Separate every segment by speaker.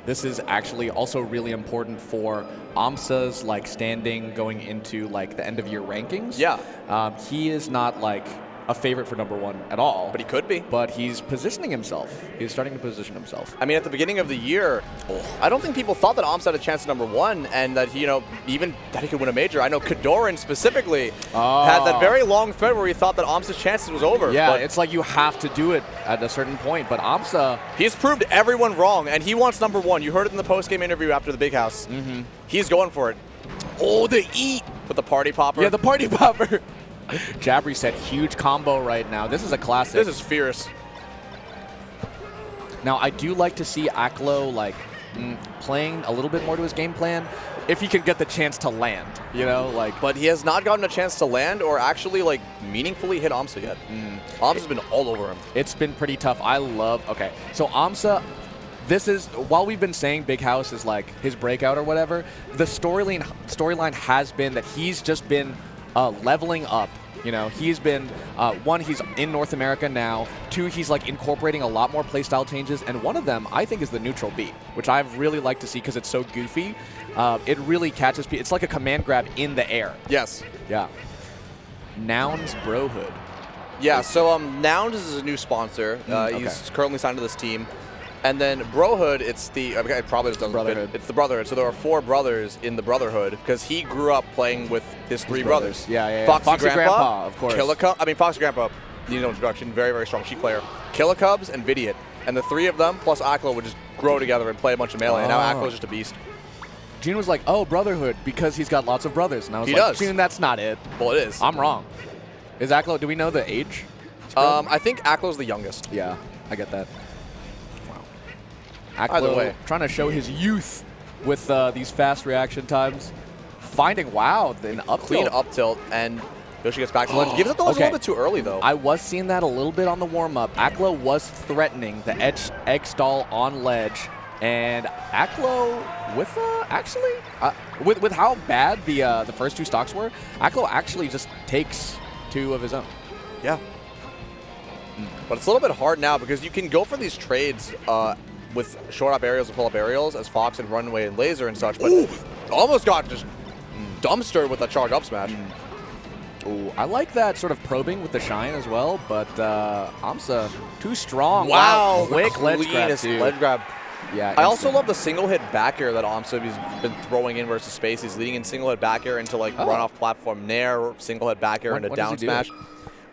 Speaker 1: this is actually also really important for aMSa's like standing going into like the end of year rankings.
Speaker 2: Yeah.
Speaker 1: He is not like a favorite for #1 at all.
Speaker 2: But he could be.
Speaker 1: But he's positioning himself. He's starting to position himself.
Speaker 2: I mean, at the beginning of the year, I don't think people thought that aMSa had a chance at #1 and that, you know, even that he could win a major. I know Kadoran specifically had that very long thread where he thought that aMSa's chances was over.
Speaker 1: Yeah, it's like you have to do it at a certain point. But aMSa...
Speaker 2: He's proved everyone wrong, and he wants #1. You heard it in the post-game interview after the Big House. He's going for it.
Speaker 1: Oh, the eat!
Speaker 2: With the party popper.
Speaker 1: Yeah, the party popper. Jabri said huge combo right now. This is a classic.
Speaker 2: This is fierce.
Speaker 1: Now, I do like to see Aklo like playing a little bit more to his game plan if he can get the chance to land, you know, like.
Speaker 2: But he has not gotten a chance to land or actually like meaningfully hit aMSa yet. aMSa's been all over him.
Speaker 1: It's been pretty tough. I love. Okay, so aMSa. This is, while we've been saying Big House is like his breakout or whatever, the storyline has been that he's just been leveling up. You know, he's been, one, he's in North America now. Two, he's like incorporating a lot more playstyle changes. And one of them, I think, is the neutral beat, which I've really liked to see because it's so goofy. It really catches people. It's like a command grab in the air.
Speaker 2: Yes.
Speaker 1: Yeah. Nouns Brohood.
Speaker 2: Yeah, so Nouns is a new sponsor. He's currently signed to this team. And then Brohood, it's the, it probably doesn't
Speaker 1: Brotherhood.
Speaker 2: fit. It's the Brotherhood. So there are 4 brothers in the Brotherhood because he grew up playing with his 3 brothers.
Speaker 1: Yeah.
Speaker 2: Foxy
Speaker 1: Grandpa, of course.
Speaker 2: Foxy Grandpa, needs no introduction, very, very strong Sheik player. Killicubs and Vidiot. And the 3 of them plus Aklo would just grow together and play a bunch of melee. And now Aklo's just a beast.
Speaker 1: June was like, oh, Brotherhood, because he's got lots of brothers. And I was
Speaker 2: He
Speaker 1: like,
Speaker 2: does.
Speaker 1: June, that's not it.
Speaker 2: Well, it is.
Speaker 1: I'm wrong. Is Aklo, do we know the age?
Speaker 2: I think Aklo's the youngest.
Speaker 1: Yeah, I get that.
Speaker 2: Either
Speaker 1: Aklo
Speaker 2: way.
Speaker 1: trying to show his youth with these fast reaction times. Finding, wow, an up
Speaker 2: Clean
Speaker 1: tilt.
Speaker 2: up tilt, and Yoshi gets back to ledge. Gives it the ledge a little bit too early, though.
Speaker 1: I was seeing that a little bit on the warm-up. Aklo was threatening the egg stall on ledge. And Aklo, with actually, with how bad the first 2 stocks were, Aklo actually just takes 2 of his own.
Speaker 2: Yeah. But it's a little bit hard now because you can go for these trades with short-up aerials and pull-up aerials as Fox and Runway and Laser and such, but almost got just dumpstered with a charge-up smash.
Speaker 1: Ooh, I like that sort of probing with the shine as well, but aMSa, too strong.
Speaker 2: Wow,
Speaker 1: quick ledge grab, too.
Speaker 2: Ledge grab.
Speaker 1: Yeah,
Speaker 2: I also love the single-hit back air that aMSa has been throwing in versus space. He's leading in single-hit back air into like run-off platform nair, single-hit back air into down smash.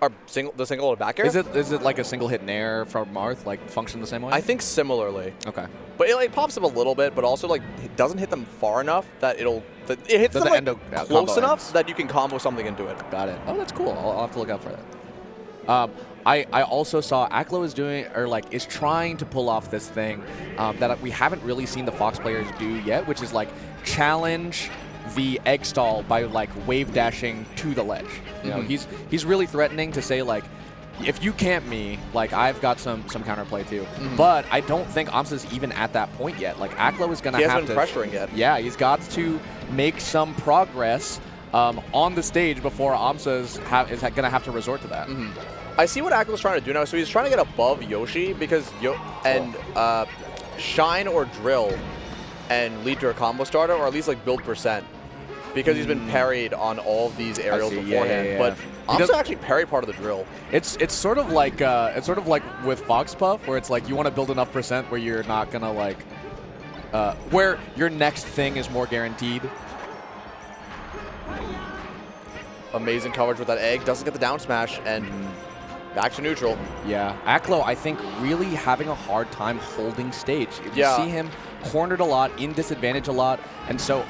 Speaker 2: Or the single hit back air?
Speaker 1: Is it like a single hit nair from Marth, like function the same way?
Speaker 2: I think similarly.
Speaker 1: Okay.
Speaker 2: But it like pops up a little bit, but also like it doesn't hit them far enough that it hits them like close enough that you can combo something into it.
Speaker 1: Got it. Oh, that's cool. I'll have to look out for that. I also saw Aklo is doing, or like is trying to pull off this thing that we haven't really seen the Fox players do yet, which is like challenge the egg stall by like wave dashing to the ledge. You know, he's really threatening to say like, if you camp me, like I've got some counterplay too. But I don't think aMSa's even at that point yet. Like Aklo is gonna have to.
Speaker 2: He hasn't been pressuring yet.
Speaker 1: Yeah, he's got to make some progress on the stage before aMSa is gonna have to resort to that.
Speaker 2: I see what Aklo's trying to do now. So he's trying to get above Yoshi because shine or drill and lead to a combo starter, or at least like build percent. Because he's been parried on all of these aerials beforehand, but aMSa actually parried part of the drill.
Speaker 1: It's sort of like with Fox Puff, where it's like you want to build enough percent where you're not gonna like where your next thing is more guaranteed.
Speaker 2: Amazing coverage with that egg. Doesn't get the down smash and back to neutral.
Speaker 1: Yeah, Aklo I think really having a hard time holding stage. You see him cornered a lot, in disadvantage a lot, and so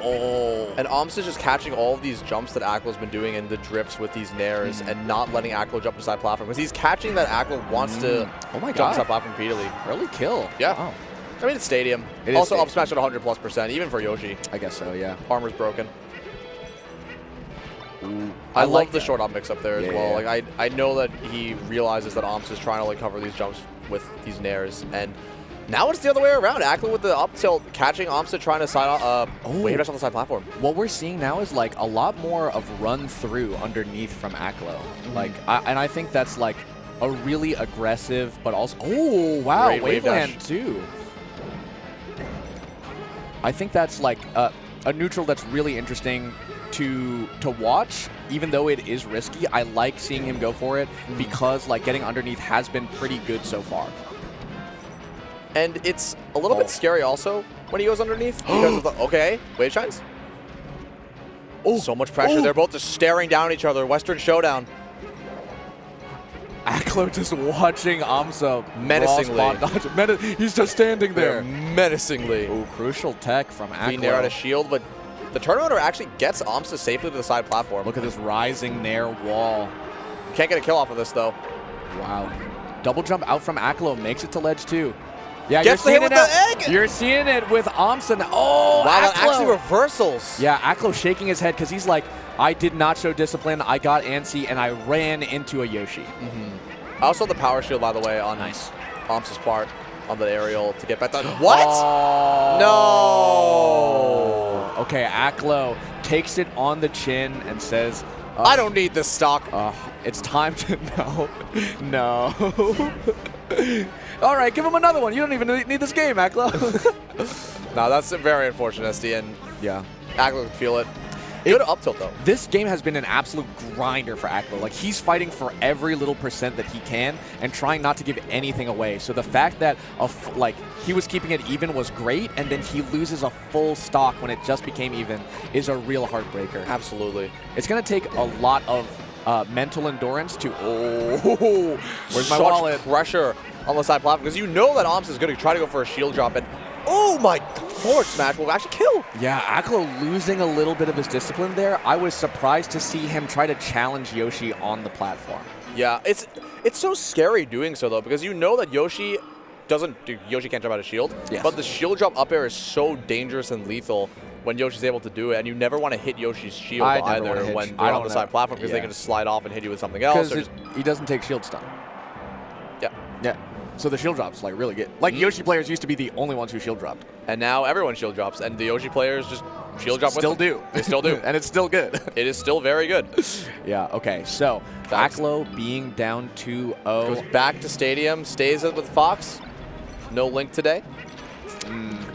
Speaker 2: and aMSa's just catching all of these jumps that Aklo's been doing and the drifts with these nairs and not letting Aklo jump inside platform because he's catching that Aklo wants to jump inside platform repeatedly.
Speaker 1: Early kill.
Speaker 2: Yeah.
Speaker 1: Wow.
Speaker 2: I mean, it's stadium. Also up smash at 100+%, even for Yoshi.
Speaker 1: I guess so, yeah.
Speaker 2: Armor's broken.
Speaker 1: Ooh,
Speaker 2: I love the short up mix up there as well. Like I know that he realizes that aMSa's trying to like cover these jumps with these nairs, and now it's the other way around. Aklo with the up tilt, catching aMSa trying to wave dash on the side platform.
Speaker 1: What we're seeing now is like a lot more of run through underneath from Aklo. Like, and I think that's like a really aggressive, but also great
Speaker 2: wave
Speaker 1: Waveland too. I think that's like a neutral that's really interesting to watch, even though it is risky. I like seeing him go for it because like getting underneath has been pretty good so far.
Speaker 2: And it's a little bit scary also when he goes underneath because of the okay, wave shines. Oh, so much pressure. They're both just staring down at each other. Western showdown.
Speaker 1: Aklo just watching aMSa
Speaker 2: menacingly.
Speaker 1: He's just standing there.
Speaker 2: Menacingly.
Speaker 1: Ooh, crucial tech from Aklo.
Speaker 2: Being there at a shield, but the turret runner actually gets aMSa safely to the side platform.
Speaker 1: Look at this rising nair wall.
Speaker 2: Can't get a kill off of this though.
Speaker 1: Wow. Double jump out from Aklo, makes it to ledge 2. Yeah,
Speaker 2: Gets the hit with the egg!
Speaker 1: You're seeing it with aMSa now. Oh,
Speaker 2: wow,
Speaker 1: Aklo.
Speaker 2: that actually reversals.
Speaker 1: Yeah, Aklo shaking his head because he's like, I did not show discipline. I got antsy, and I ran into a Yoshi.
Speaker 2: I also have the power shield, by the way, on aMSa's part on the aerial to get back down. What?
Speaker 1: Oh.
Speaker 2: No!
Speaker 1: Okay, Aklo takes it on the chin and says,
Speaker 2: I don't need this stock.
Speaker 1: It's time to no. All right, give him another one. You don't even need this game, Aklo.
Speaker 2: No, that's very unfortunate, SD, and
Speaker 1: yeah,
Speaker 2: Aklo can feel it. Good up tilt, though.
Speaker 1: This game has been an absolute grinder for Aklo. Like, he's fighting for every little percent that he can and trying not to give anything away. So the fact that, like, he was keeping it even was great, and then he loses a full stock when it just became even is a real heartbreaker.
Speaker 2: Absolutely.
Speaker 1: It's going to take a lot of mental endurance to, where's my wallet?
Speaker 2: Pressure on the side platform, because you know that aMSa is going to try to go for a shield drop, and oh my, forward smash will actually kill.
Speaker 1: Yeah, Aklo losing a little bit of his discipline there. I was surprised to see him try to challenge Yoshi on the platform.
Speaker 2: Yeah, it's so scary doing so, though, because you know that Yoshi can't jump out of shield, but the shield drop up air is so dangerous and lethal when Yoshi's able to do it, and you never want to hit Yoshi's shield either when they're on the side platform, because they can just slide off and hit you with something else.
Speaker 1: Because he doesn't take shield stun.
Speaker 2: Yeah.
Speaker 1: Yeah. So the shield drop's like really good. Like Yoshi players used to be the only ones who shield dropped.
Speaker 2: And now everyone shield drops, and the Yoshi players just shield drop with them.
Speaker 1: They still do. And it's still good.
Speaker 2: It is still very good.
Speaker 1: Yeah, okay. So Aklo being down 2-0.
Speaker 2: Goes back to Stadium, stays with Fox. No Link today.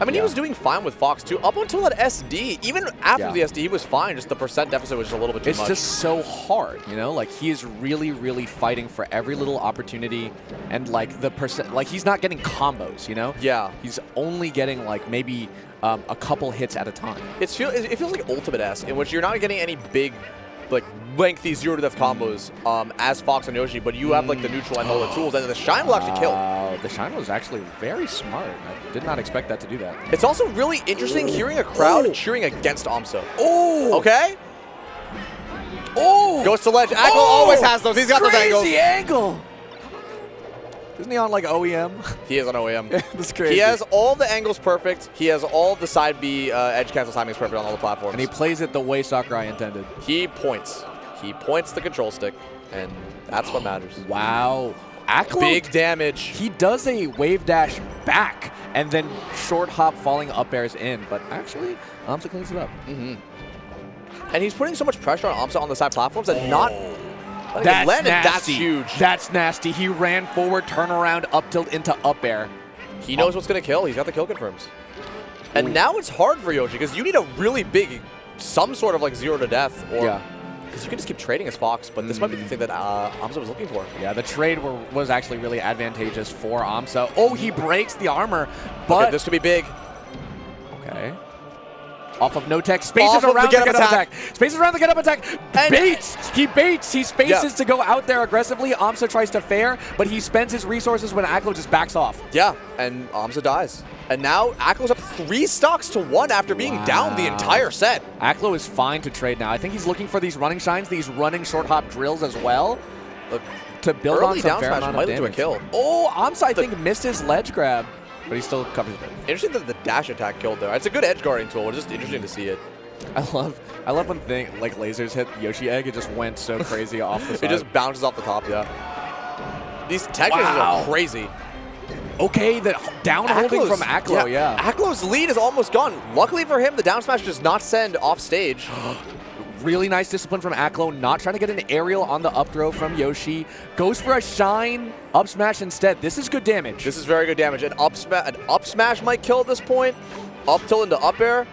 Speaker 2: I mean, he was doing fine with Fox, too, up until that SD. Even after the SD, he was fine. Just the percent deficit was just a little bit too much.
Speaker 1: It's just so hard, you know? Like, he is really, really fighting for every little opportunity. And, like, the percent... Like, he's not getting combos, you know?
Speaker 2: Yeah.
Speaker 1: He's only getting, like, maybe a couple hits at a time.
Speaker 2: It feels like Ultimate-esque, in which you're not getting any big, like, lengthy 0-to-death combos as Fox and Yoshi, but you have, like, the neutral and all the tools, and the Shine will actually kill.
Speaker 1: The Shine was actually very smart. I did not expect that to do that.
Speaker 2: It's also really interesting hearing a crowd cheering against aMSa. Oh! Okay?
Speaker 1: Oh!
Speaker 2: Goes to ledge. Aklo always has those. He's got those angles.
Speaker 1: Crazy angle! Isn't he on, like, OEM?
Speaker 2: He is on OEM.
Speaker 1: That's crazy.
Speaker 2: He has all the angles perfect. He has all the side B edge cancel timings perfect on all the platforms.
Speaker 1: And he plays it the way Sakurai intended.
Speaker 2: He points. He points the control stick, and that's what matters.
Speaker 1: Wow. Aklo,
Speaker 2: big damage.
Speaker 1: He does a wave dash back and then short hop falling up airs in, but actually, aMSa cleans it up.
Speaker 2: And he's putting so much pressure on aMSa on the side platforms and not
Speaker 1: that's
Speaker 2: landed.
Speaker 1: Nasty.
Speaker 2: That's huge.
Speaker 1: That's nasty. He ran forward, turn around, up tilt into up air.
Speaker 2: He knows what's going to kill. He's got the kill confirms. And now it's hard for Yoshi because you need a really big, some sort of like 0-to-death or because you can just keep trading as Fox, but this might be the thing that aMSa was looking for.
Speaker 1: Yeah, the trade was actually really advantageous for aMSa. Oh, he breaks the armor, but...
Speaker 2: Okay, this could be big.
Speaker 1: Okay. Off of no tech, spaces around the get up attack. Spaces around the get up attack. Baits! He baits! He spaces to go out there aggressively. aMSa tries to fair, but he spends his resources when Aklo just backs off.
Speaker 2: Yeah, and aMSa dies. And now Aklo's up 3 stocks to 1 after being down the entire set.
Speaker 1: Aklo is fine to trade now. I think he's looking for these running shines, these running short hop drills as well. To build on some fair amount of damage.
Speaker 2: A kill.
Speaker 1: Oh, aMSa, I think, missed his ledge grab, but he still covers it.
Speaker 2: Interesting that the dash attack killed there. It's a good edge guarding tool. It's just interesting to see it.
Speaker 1: I love when like lasers hit Yoshi egg. It just went so crazy off the side.
Speaker 2: It just bounces off the top. Yeah. These tech are crazy.
Speaker 1: Okay, the down holding from Aklo,
Speaker 2: Aklo's lead is almost gone. Luckily for him, the down smash does not send off stage.
Speaker 1: Really nice discipline from Aklo, not trying to get an aerial on the up throw from Yoshi. Goes for a shine, up smash instead. This is good damage.
Speaker 2: This is very good damage. An up smash might kill at this point. up tilt into up air,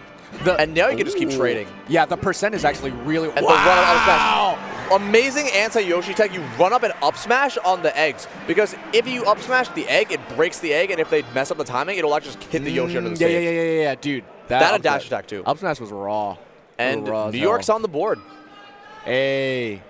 Speaker 2: and now you can just keep trading.
Speaker 1: Yeah, the percent is actually really...
Speaker 2: And the run up, up smash. Amazing anti-Yoshi tech. You run up and up smash on the eggs. Because if you up smash the egg, it breaks the egg, and if they mess up the timing, it'll actually just hit the Yoshi under the stage.
Speaker 1: Yeah, dude.
Speaker 2: That and dash attack, too.
Speaker 1: Up smash was raw.
Speaker 2: And
Speaker 1: raw
Speaker 2: New York's on the board.
Speaker 1: Hey,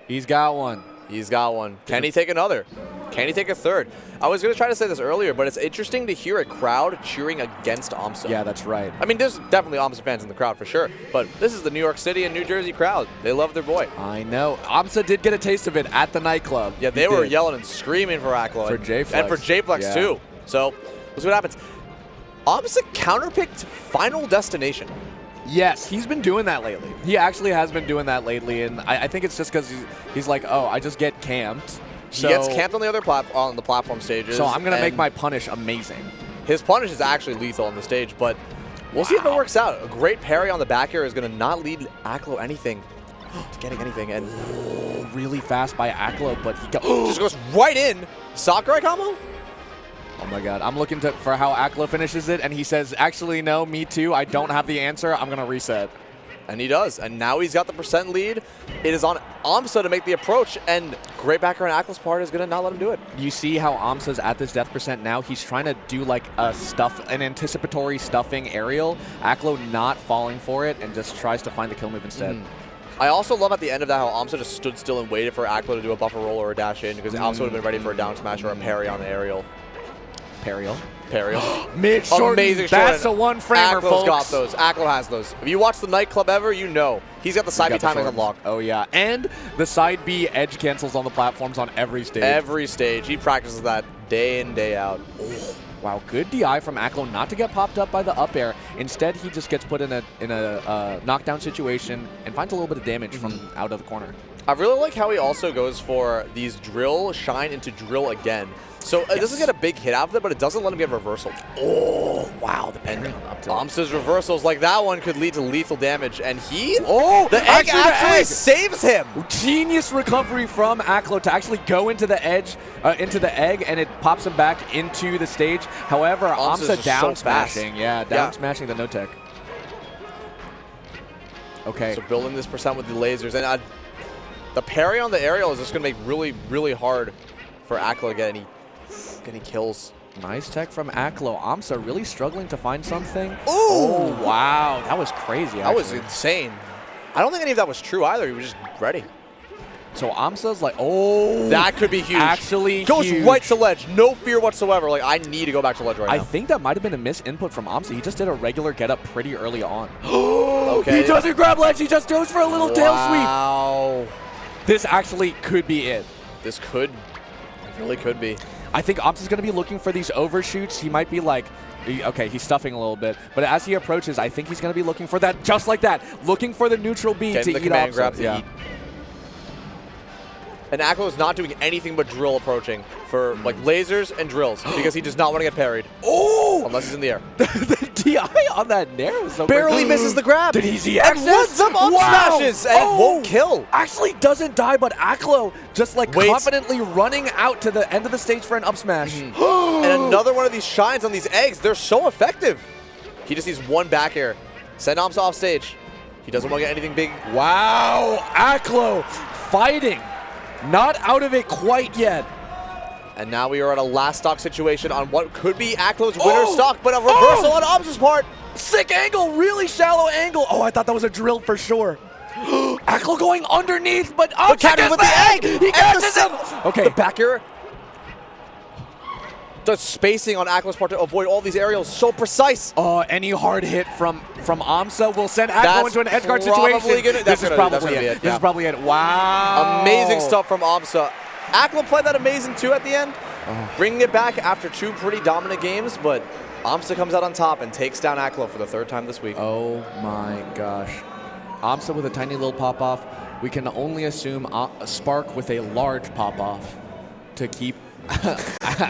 Speaker 1: he's got one.
Speaker 2: He's got one. Can he take another? Can he take a third? I was going to try to say this earlier, but it's interesting to hear a crowd cheering against aMSa.
Speaker 1: Yeah, that's right.
Speaker 2: I mean, there's definitely aMSa fans in the crowd for sure, but this is the New York City and New Jersey crowd. They love their boy.
Speaker 1: I know. aMSa did get a taste of it at the nightclub.
Speaker 2: Yeah, they were yelling and screaming for Aklo.
Speaker 1: For J-Flex.
Speaker 2: And for J-Flex, too. So, let's see what happens. aMSa counterpicked Final Destination.
Speaker 1: Yes, he's been doing that lately. He actually has been doing that lately, and I think it's just because he's like, oh, I just get camped.
Speaker 2: He gets camped on the other on the platform stages.
Speaker 1: So I'm going to make my punish amazing.
Speaker 2: His punish is actually lethal on the stage, but we'll see if it works out. A great parry on the back air is going to not lead Aklo anything to getting anything. And
Speaker 1: really fast by Aklo, but he
Speaker 2: just goes right in. Sakurai combo?
Speaker 1: Oh my god, I'm looking for how Aklo finishes it, and he says, actually, no, me too. I don't have the answer. I'm going to reset.
Speaker 2: And he does. And now he's got the percent lead. It is on aMSa to make the approach, and great back air on Aklo's part is going to not let him do it.
Speaker 1: You see how aMSa's at this death percent now? He's trying to do like an anticipatory stuffing aerial. Aklo not falling for it and just tries to find the kill move instead.
Speaker 2: I also love at the end of that how aMSa just stood still and waited for Aklo to do a buffer roll or a dash in, because aMSa would have been ready for a down smash or a parry on the aerial.
Speaker 1: Parry.
Speaker 2: Mid short. Amazing short.
Speaker 1: That's a one-framer,
Speaker 2: folks. Aklo's got those. Aklo has those. If you watch the nightclub ever, you know. He's got the side B timing unlocked.
Speaker 1: Oh, yeah. And the side B edge cancels on the platforms on every stage.
Speaker 2: Every stage. He practices that day in, day out.
Speaker 1: Oh, wow, good DI from Aklo not to get popped up by the up air. Instead, he just gets put in a knockdown situation and finds a little bit of damage from out of the corner. I really like how he also goes for these drill, shine into drill again. So it doesn't get a big hit out of it, but it doesn't let him get reversal. Oh, wow. The parry up to
Speaker 2: aMSa's reversals, like that one, could lead to lethal damage. And he... Oh! The egg actually saves him!
Speaker 1: Genius recovery from Aklo to actually go into the edge, into the egg, and it pops him back into the stage. However, aMSa down smashing. Yeah, down smashing the no-tech. Okay.
Speaker 2: So building this percent with the lasers. And the parry on the aerial is just going to make really, really hard for Aklo to get any kills.
Speaker 1: Nice tech from Aklo. aMSa really struggling to find something.
Speaker 2: Ooh!
Speaker 1: Oh, wow. That was crazy,
Speaker 2: That was insane. I don't think any of that was true either. He was just ready.
Speaker 1: So aMSa's like, oh.
Speaker 2: That could be huge.
Speaker 1: Actually
Speaker 2: goes
Speaker 1: huge.
Speaker 2: right to ledge. No fear whatsoever. Like, I need to go back to ledge right now.
Speaker 1: I think that might have been a misinput from aMSa. He just did a regular get up pretty early on.
Speaker 2: Okay.
Speaker 1: He doesn't grab ledge. He just goes for a little tail sweep.
Speaker 2: Wow.
Speaker 1: This actually could be it.
Speaker 2: This could. It really could be.
Speaker 1: I think aMSa's going to be looking for these overshoots. He might be like, okay, he's stuffing a little bit. But as he approaches, I think he's going to be looking for that, just like that. Looking for the neutral B to eat off.
Speaker 2: Grab to eat. And Aklo is not doing anything but drill approaching for like lasers and drills because he does not want to get parried.
Speaker 1: Oh!
Speaker 2: Unless he's in the air.
Speaker 1: The DI on that nair was so
Speaker 2: barely misses the grab.
Speaker 1: Did he see
Speaker 2: and runs up on smashes and it won't kill.
Speaker 1: Actually doesn't die, but Aklo just like confidently running out to the end of the stage for an up smash.
Speaker 2: And another one of these shines on these eggs. They're so effective. He just needs one back air. Send aMSa off stage. He doesn't want to get anything big.
Speaker 1: Wow, Aklo fighting. Not out of it quite yet.
Speaker 2: And now we are at a last stock situation on what could be Aklo's winner stock, but a reversal on aMSa's part.
Speaker 1: Sick angle, really shallow angle. Oh, I thought that was a drill for sure. Aklo going underneath, but
Speaker 2: catching with the egg.
Speaker 1: He catches him. Okay,
Speaker 2: the back air. The spacing on Aklo's part to avoid all these aerials so precise.
Speaker 1: Any hard hit from aMSa will send Aklo into an edge guard situation. This is probably it. This is probably it. Wow.
Speaker 2: Amazing stuff from aMSa. Aklo played that amazing too at the end, bringing it back after two pretty dominant games, but aMSa comes out on top and takes down Aklo for the third time this week.
Speaker 1: Oh my gosh. aMSa with a tiny little pop-off. We can only assume Spark with a large pop-off to keep Aklo